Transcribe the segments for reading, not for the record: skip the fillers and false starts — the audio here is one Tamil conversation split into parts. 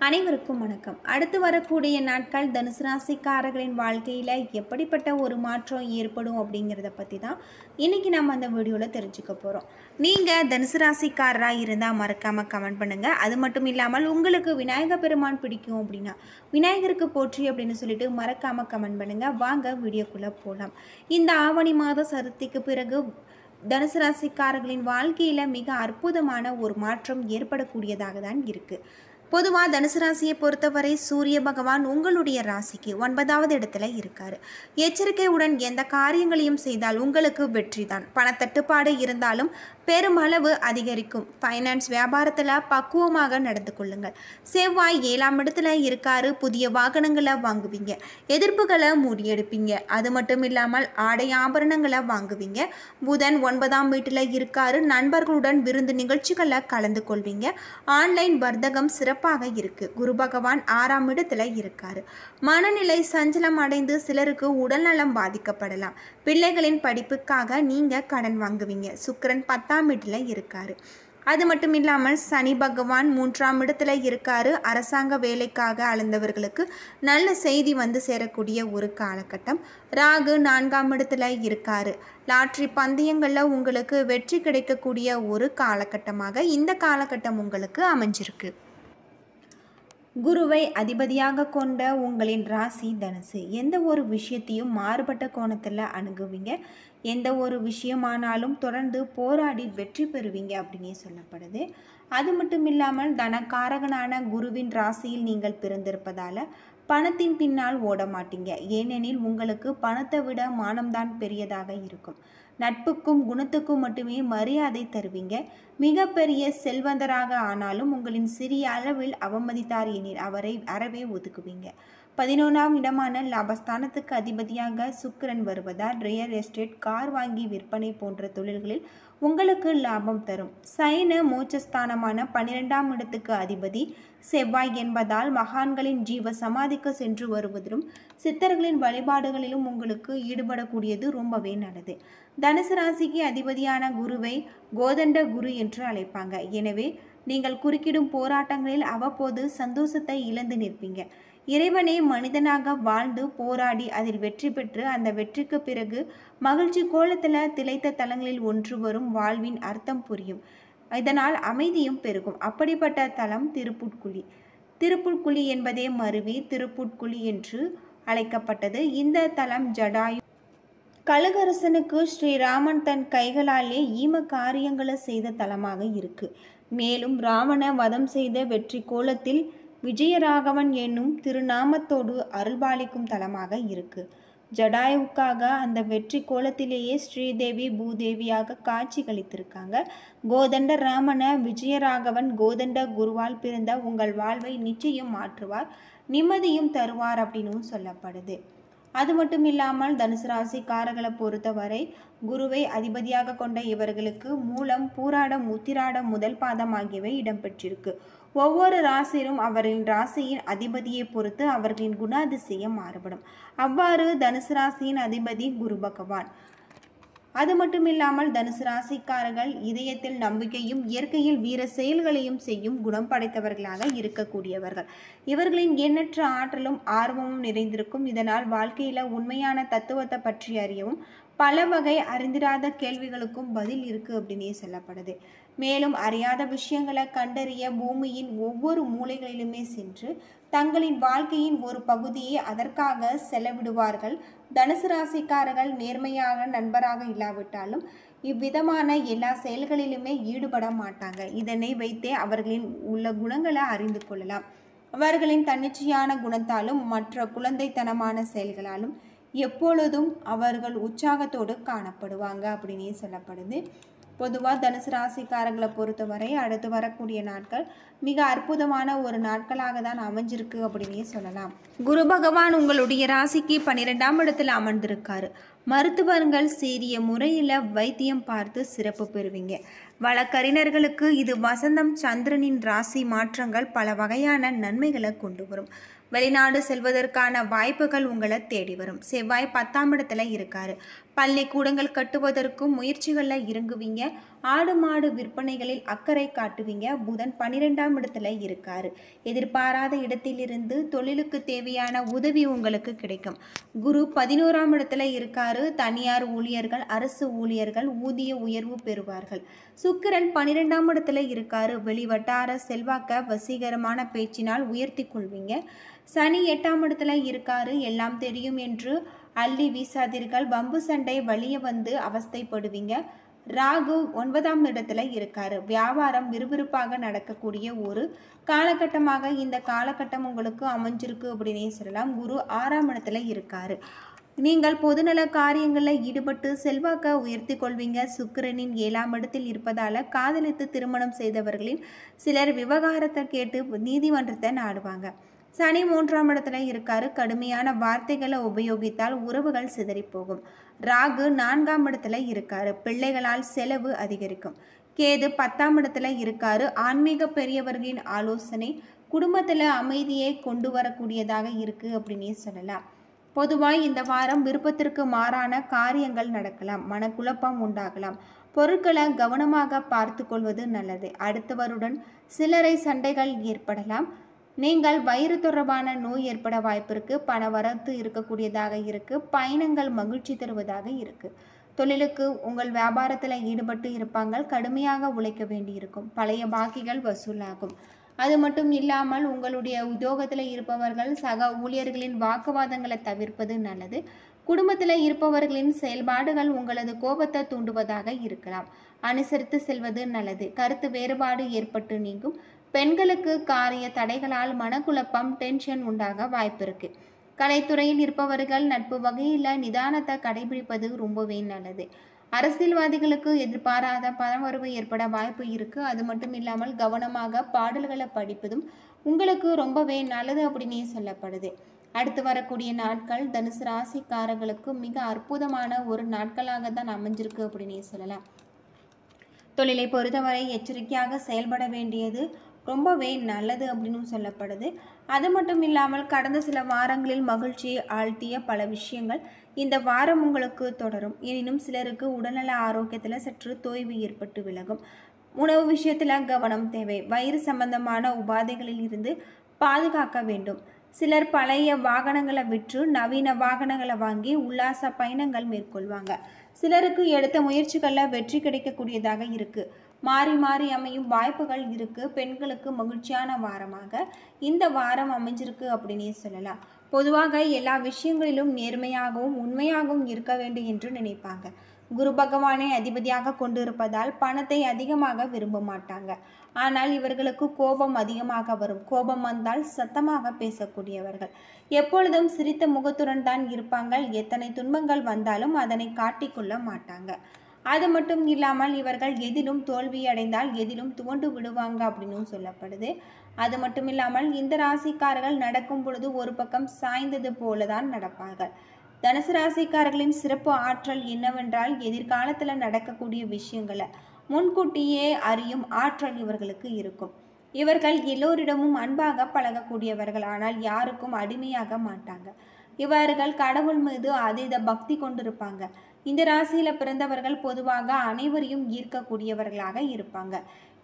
அனைவருக்கும் வணக்கம். அடுத்து வரக்கூடிய நாட்கள் தனுசு ராசிக்காரர்களின் வாழ்க்கையில் எப்படிப்பட்ட ஒரு மாற்றம் ஏற்படும் அப்படிங்கிறத பற்றி தான் இன்றைக்கி நம்ம அந்த வீடியோவில் தெரிஞ்சுக்க போகிறோம். நீங்கள் தனுசு ராசிக்காரராக இருந்தால் மறக்காமல் கமெண்ட் பண்ணுங்கள். அது மட்டும் இல்லாமல் உங்களுக்கு விநாயகர் பெருமான் பிடிக்கும் அப்படின்னா விநாயகருக்கு போற்றி அப்படின்னு சொல்லிட்டு மறக்காமல் கமெண்ட் பண்ணுங்கள். வாங்க வீடியோக்குள்ளே போகலாம். இந்த ஆவணி மாத சதுர்த்திக்கு பிறகு தனுசு ராசிக்காரர்களின் வாழ்க்கையில் மிக அற்புதமான ஒரு மாற்றம் ஏற்படக்கூடியதாக தான் இருக்குது. பொதுவாக தனுசு ராசியை பொறுத்தவரை சூரிய பகவான் உங்களுடைய ராசிக்கு 9வது இடத்துல இருக்கார். எச்சரிக்கையுடன் எந்த காரியங்களையும் செய்தால் உங்களுக்கு வெற்றி தான். பணத்தட்டுப்பாடு இருந்தாலும் பெருமளவு அதிகரிக்கும். ஃபைனான்ஸ் வியாபாரத்தில் பக்குவமாக நடந்து கொள்ளுங்கள். செவ்வாய் 7ஆம் இடத்துல இருக்காரு. புதிய வாகனங்களை வாங்குவீங்க. எதிர்ப்புகளை முறியெடுப்பீங்க. அது மட்டும் இல்லாமல் ஆடை ஆபரணங்களை வாங்குவீங்க. புதன் 9ஆம் வீட்டில் இருக்காரு. நண்பர்களுடன் விருந்து நிகழ்ச்சிகளை கலந்து கொள்வீங்க. ஆன்லைன் வர்த்தகம் சிறப்பாக இருக்கு. குரு பகவான் 6ஆம் இடத்துல இருக்காரு. மனநிலை சஞ்சலம் அடைந்து சிலருக்கு உடல்நலம் பாதிக்கப்படலாம். பிள்ளைகளின் படிப்புக்காக நீங்க கடன் வாங்குவீங்க. சுக்கிரன் 10ஆம் வீட்டில் இருக்காரு. அது மட்டும் இல்லாமல் சனி பகவான் 3ஆம் இடத்துல இருக்காரு. அரசாங்க வேலைக்காக அலைந்தவர்களுக்கு நல்ல செய்தி வந்து சேரக்கூடிய ஒரு காலகட்டம். ராகு 4ஆம் இடத்துல இருக்காரு. லாட்ரி பந்தயங்களில் உங்களுக்கு வெற்றி கிடைக்கக்கூடிய ஒரு காலகட்டமாக இந்த காலகட்டம் உங்களுக்கு அமைஞ்சிருக்கு. குருவை அதிபதியாக கொண்ட உங்களின் ராசி தனுசு. எந்த ஒரு விஷயத்தையும் மாறுபட்ட கோணத்தில் அணுகுவீங்க. எந்த ஒரு விஷயமானாலும் தொடர்ந்து போராடி வெற்றி பெறுவீங்க அப்படின்னே சொல்லப்படுது. அது மட்டும் இல்லாமல் தனக்காரகனான குருவின் ராசியில் நீங்கள் பிறந்திருப்பதால் பணத்தின் பின்னால் ஓட மாட்டீங்க. ஏனெனில் உங்களுக்கு பணத்தை விட மானம்தான் பெரியதாக இருக்கும். நட்புக்கும் குணத்துக்கும் மட்டுமே மரியாதை தருவீங்க. மிகப்பெரிய செல்வந்தராக ஆனாலும் உங்களின் சிறிய அளவில் அவமதித்தார் எனில் அவரை அறவே ஒதுக்குவீங்க. 11ஆம் இடமான லாபஸ்தானத்துக்கு அதிபதியாக சுக்கிரன் வருவதால் ரியல் எஸ்டேட், கார் வாங்கி விற்பனை போன்ற தொழில்களில் உங்களுக்கு லாபம் தரும். சைன மோட்சஸ்தானமான 12ஆம் இடத்துக்கு அதிபதி செவ்வாய் என்பதால் மகான்களின் ஜீவ சமாதிக்கு சென்று வருவதிலும் சித்தர்களின் வழிபாடுகளிலும் உங்களுக்கு ஈடுபடக்கூடியது ரொம்பவே நல்லது. தனுசு ராசிக்கு அதிபதியான குருவை கோதண்ட குரு என்று அழைப்பாங்க. எனவே நீங்கள் குறுக்கிடும் போராட்டங்களில் அவ்வப்போது சந்தோஷத்தை இழந்து நிற்பீங்க. இறைவனே மனிதனாக வாழ்ந்து போராடி அதில் வெற்றி பெற்று அந்த வெற்றிக்கு பிறகு மகிழ்ச்சி கோலத்தில் திளைத்த தலங்களில் ஒன்று வரும் வாழ்வின் அர்த்தம் புரியும். இதனால் அமைதியும் பெருகும். அப்படிப்பட்ட தலம் திருப்புட்குழி. திருப்புட்குழி என்பதே மருவி திருப்புட்குழி என்று அழைக்கப்பட்டது. இந்த தலம் ஜடாயு கழுகரசனுக்கு ஸ்ரீராமன் தன் கைகளாலே ஈம காரியங்களை செய்த தலமாக இருக்கு. மேலும் ராவண வதம் செய்த வெற்றி கோலத்தில் விஜயராகவன் என்னும் திருநாமத்தோடு அருள்பாலிக்கும் தலமாக இருக்கு. ஜடாயுவுக்காக அந்த வெற்றி கோலத்திலேயே ஸ்ரீதேவி பூதேவியாக காட்சிகளித்திருக்காங்க. கோதண்ட ராமன விஜயராகவன் கோதண்ட குருவால் பிறந்த உங்கள் வாழ்வை நிச்சயம் மாற்றுவார், நிம்மதியும் தருவார் அப்படின்னு சொல்லப்படுது. அது மட்டும் இல்லாமல் தனுசு ராசிக்காரர்களை பொறுத்தவரை குருவை அதிபதியாக கொண்ட இவர்களுக்கு மூலம், பூராடம், உத்திராடம், முதல் பாதம் ஆகியவை இடம்பெற்றிருக்கு. ஒவ்வொரு ராசியிலும் அவர்களின் ராசியின் அதிபதியை பொறுத்து அவர்களின் குணாதிசயம் மாறுபடும். அவ்வாறு தனுசு ராசியின் அதிபதி குரு பகவான். அது மட்டும் இல்லாமல் தனுசு ராசிக்காரர்கள் இதயத்தில் நம்பிக்கையும் இயற்கையில் வீர செயல்களையும் செய்யும் குணம் படைத்தவர்களாக இருக்கக்கூடியவர்கள். இவர்களின் எண்ணற்ற ஆற்றலும் ஆர்வமும் நிறைந்திருக்கும். இதனால் வாழ்க்கையில உண்மையான தத்துவத்தை பற்றி அறியவும் பல வகை அறிந்திராத கேள்விகளுக்கும் பதில் இருக்கு அப்படின்னே சொல்லப்படுது. மேலும் அறியாத விஷயங்களை கண்டறிய பூமியின் ஒவ்வொரு மூலைகளிலுமே சென்று தங்களின் வாழ்க்கையின் ஒரு பகுதியை அதற்காக செலவிடுவார்கள். தனுசு ராசிக்காரர்கள் நேர்மையாக நண்பராக இல்லாவிட்டாலும் இவ்விதமான எல்லா செயல்களிலுமே ஈடுபட மாட்டாங்க. இதனை வைத்தே அவர்களின் உள்ள குணங்களை அறிந்து கொள்ளலாம். அவர்களின் தன்னிச்சையான குணத்தாலும் மற்ற குழந்தைத்தனமான செயல்களாலும் எப்பொழுதும் அவர்கள் உற்சாகத்தோடு காணப்படுவாங்க அப்படின்னே சொல்லப்படுது. பொதுவாக தனுசு ராசிக்காரர்களை பொறுத்தவரை அடுத்து வரக்கூடிய நாட்கள் மிக அற்புதமான ஒரு நாட்களாக தான் அமைஞ்சிருக்கு அப்படின்னே சொல்லலாம். குரு பகவான் உங்களுடைய ராசிக்கு 12ஆம் இடத்துல அமர்ந்திருக்காரு. மருத்துவர்கள் சீரிய முறையில் வைத்தியம் பார்த்து சிறப்பு பெறுவீங்க. வழக்கறிஞர்களுக்கு இது வசந்தம் சந்திரனின் ராசி மாற்றங்கள் பல வகையான நன்மைகளை கொண்டு வரும். வெளிநாடு செல்வதற்கான வாய்ப்புகள் உங்களை தேடி வரும். செவ்வாய் 10ஆம் இடத்துல இருக்காரு. பள்ளிக்கூடங்கள் கட்டுவதற்கும் முயற்சிகளில் இறங்குவீங்க. ஆடு மாடு விற்பனைகளில் அக்கறை காட்டுவீங்க. புதன் 12ஆம் இடத்துல இருக்காரு. எதிர்பாராத இடத்திலிருந்து தொழிலுக்கு தேவையான உதவி உங்களுக்கு கிடைக்கும். குரு 11ஆம் இடத்துல இருக்காரு. தனியார் ஊழியர்கள், அரசு ஊழியர்கள் ஊதிய உயர்வு பெறுவார்கள். சுக்கிரன் 12ஆம் இடத்துல இருக்காரு. வெளிவட்டார செல்வாக்க வசீகரமான பேச்சினால் உயர்த்தி கொள்வீங்க. சனி 8ஆம் இடத்துல இருக்காரு. எல்லாம் தெரியும் என்று அள்ளி வீசாதீர்கள். வம்பு சண்டை வலிய வந்து அவஸ்தைப்படுவீங்க. ராகு 9ஆம் இடத்துல இருக்காரு. வியாபாரம் விறுவிறுப்பாக நடக்கக்கூடிய ஒரு காலகட்டமாக இந்த காலகட்டம் உங்களுக்கு அமைஞ்சிருக்கு அப்படின்னே சொல்லலாம். குரு 6ஆம் இடத்துல இருக்காரு. நீங்கள் பொதுநல காரியங்களில் ஈடுபட்டு செல்வாக்க உயர்த்தி கொள்வீங்க. சுக்கிரனின் 7ஆம் இடத்தில் இருப்பதால காதலித்து திருமணம் செய்தவர்களின் சிலர் விவகாரத்தை கேட்டு நீதிமன்றத்தை நாடுவாங்க. சனி 3ஆம் இடத்துல இருக்காரு. கடுமையான வார்த்தைகளை உபயோகித்தால் உறவுகள் சிதறி போகும். ராகு 4ஆம் இடத்துல இருக்காரு. பிள்ளைகளால் செலவு அதிகரிக்கும். கேது 10ஆம் இடத்துல இருக்காரு. ஆன்மீக பெரியவர்களின் ஆலோசனை குடும்பத்தில் அமைதியை கொண்டு வரக்கூடியதாக இருக்கு அப்படின்னே சொல்லலாம். பொதுவாக இந்த வாரம் விருப்பத்திற்கு மாறான காரியங்கள் நடக்கலாம். மனக்குழப்பம் உண்டாகலாம். பொருட்களை கவனமாக பார்த்து கொள்வது நல்லது. அடுத்தவருடன் சிலரை சண்டைகள் ஏற்படலாம். நீங்கள் வயிறு தொடர்பான நோய் ஏற்பட வாய்ப்பிருக்கு. பண வரத்து இருக்கக்கூடியதாக இருக்கு. பயணங்கள் மகிழ்ச்சி தருவதாக இருக்கு. தொழிலுக்கு உங்கள் வியாபாரத்தில் ஈடுபட்டு இருப்பாங்க. கடுமையாக உழைக்க வேண்டியிருக்கும். பழைய பாக்கிகள் வசூலாகும். அது மட்டும் இல்லாமல் உங்களுடைய உத்தியோகத்தில் இருப்பவர்கள் சக ஊழியர்களின் வாக்குவாதங்களை தவிர்ப்பது நல்லது. குடும்பத்தில் இருப்பவர்களின் செயல்பாடுகள் உங்களது கோபத்தை தூண்டுவதாக இருக்கலாம். அனுசரித்து செல்வது நல்லது. கருத்து வேறுபாடு ஏற்பட்டு நீங்கும். பெண்களுக்கு காரிய தடைகளால் மனக்குழப்பம் டென்ஷன் உண்டாக வாய்ப்பிருக்கு. கலைத்துறையில் இருப்பவர்கள் நட்பு வகையில் நிதானத்தை கடைபிடிப்பது ரொம்பவே நல்லது. அரசியல்வாதிகளுக்கு எதிர்பாராத பணவரவு ஏற்பட வாய்ப்பு இருக்கு. அது மட்டும் இல்லாமல் கவனமாக பாடல்களை படிப்பதும் உங்களுக்கு ரொம்பவே நல்லது அப்படின்னே சொல்லப்படுது. அடுத்து வரக்கூடிய நாட்கள் தனுசு ராசிக்காரர்களுக்கு மிக அற்புதமான ஒரு நாட்களாக தான் அமைஞ்சிருக்கு அப்படின்னே சொல்லலாம். தொழிலை பொறுத்தவரை எச்சரிக்கையாக செயல்பட வேண்டியது ரொம்பவே நல்லது அப்படின்னு சொல்லப்படுது. அது மட்டும் இல்லாமல் கடந்த சில வாரங்களில் மகிழ்ச்சியை ஆழ்த்திய பல விஷயங்கள் இந்த வாரம் உங்களுக்கு தொடரும். எனினும் சிலருக்கு உடல்நல ஆரோக்கியத்தில் சற்று தொய்வு ஏற்பட்டு விலகும். உணவு விஷயத்தில் கவனம் தேவை. வயிறு சம்பந்தமான உபாதைகளில் இருந்து பாதுகாக்க வேண்டும். சிலர் பழைய வாகனங்களை விற்று நவீன வாகனங்களை வாங்கி உல்லாச பயணங்கள் மேற்கொள்வாங்க. சிலருக்கு எடுத்த முயற்சிகளில் வெற்றி கிடைக்கக்கூடியதாக இருக்கு. மாறி மாறி அமையும் வாய்ப்புகள் இருக்கு. பெண்களுக்கு மகிழ்ச்சியான வாரமாக இந்த வாரம் அமைஞ்சிருக்கு அப்படின்னே சொல்லலாம். பொதுவாக எல்லா விஷயங்களிலும் நேர்மையாகவும் உண்மையாகவும் இருக்க வேண்டும் என்று நினைப்பாங்க. குரு பகவானை அதிபதியாக கொண்டு இருப்பதால் பணத்தை அதிகமாக விரும்ப மாட்டாங்க. ஆனால் இவர்களுக்கு கோபம் அதிகமாக வரும். கோபம் வந்தால் சத்தமாக பேசக்கூடியவர்கள். எப்பொழுதும் சிரித்த முகத்துடன் தான் இருப்பாங்க. எத்தனை துன்பங்கள் வந்தாலும் அதனை காட்டிக்கொள்ள மாட்டாங்க. அது மட்டும் இல்லாமல் இவர்கள் எதிலும் தோல்வி அடைந்தால் எதிலும் துவண்டு விடுவாங்க அப்படின்னு சொல்லப்படுது. அது மட்டும் இல்லாமல் இந்த ராசிக்காரர்கள் நடக்கும் பொழுது ஒரு பக்கம் சாய்ந்தது போல தான் நடப்பார்கள். தனுசு ராசிக்காரர்களின் சிறப்பு ஆற்றல் என்னவென்றால் எதிர்காலத்தில் நடக்கக்கூடிய விஷயங்களை முன்கூட்டியே அறியும் ஆற்றல் இவர்களுக்கு இருக்கும். இவர்கள் எல்லோரிடமும் அன்பாக பழகக்கூடியவர்கள். ஆனால் யாருக்கும் அடிமையாக மாட்டாங்க. இவர்கள் கடவுள் மீது அதீத பக்தி கொண்டிருப்பாங்க. இந்த ராசியில பிறந்தவர்கள் பொதுவாக அனைவரையும் ஈர்க்கக்கூடியவர்களாக இருப்பாங்க.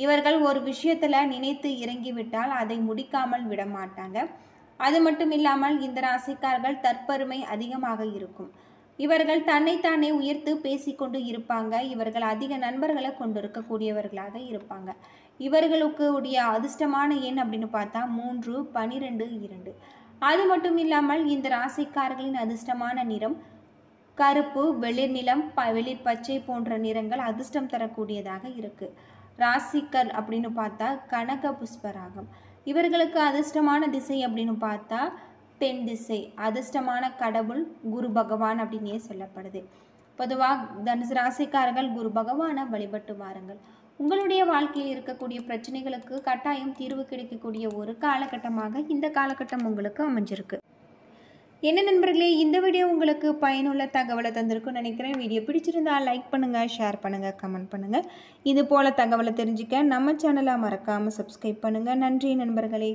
இவர்கள் ஒரு விஷயத்துல நினைத்து இறங்கிவிட்டால் அதை முடிக்காமல் விட மாட்டாங்க. அது மட்டும் இல்லாமல் இந்த ராசிக்காரர்கள் தற்பெருமை அதிகமாக இருக்கும். இவர்கள் தன்னைத்தானே உயர்த்து பேசிக்கொண்டு இருப்பாங்க. இவர்கள் அதிக நண்பர்களை கொண்டிருக்கக்கூடியவர்களாக இருப்பாங்க. இவர்களுக்கு உடைய அதிர்ஷ்டமான எண் அப்படின்னு பார்த்தா 3, 12, 2. அது மட்டும் இல்லாமல் இந்த ராசிக்காரர்களின் அதிர்ஷ்டமான நிறம் கருப்பு, வெளிர் நிலம், வெளிர் பச்சை போன்ற நிறங்கள் அதிர்ஷ்டம் தரக்கூடியதாக இருக்கு. ராசிக்கர் அப்படின்னு பார்த்தா கனக புஷ்பராகம். இவர்களுக்கு அதிர்ஷ்டமான திசை அப்படின்னு பார்த்தா தென் திசை. அதிர்ஷ்டமான கடவுள் குரு பகவான் அப்படின்னே சொல்லப்படுது. பொதுவாக தனுசு ராசிக்காரர்கள் குரு பகவானை வழிபட்டு வாருங்கள். உங்களுடைய வாழ்க்கையில் இருக்கக்கூடிய பிரச்சனைகளுக்கு கட்டாயம் தீர்வு கிடைக்கக்கூடிய ஒரு காலகட்டமாக இந்த காலகட்டம் உங்களுக்கு அமைஞ்சிருக்கு. என்ன நண்பர்களே, இந்த வீடியோ உங்களுக்கு பயனுள்ள தகவலை தந்திருக்குன்னு நினைக்கிறேன். வீடியோ பிடிச்சிருந்தால் லைக் பண்ணுங்கள், ஷேர் பண்ணுங்கள், கமெண்ட் பண்ணுங்கள். இது போல் தகவலை தெரிஞ்சுக்க நம்ம சேனலை மறக்காமல் சப்ஸ்கிரைப் பண்ணுங்கள். நன்றி நண்பர்களே.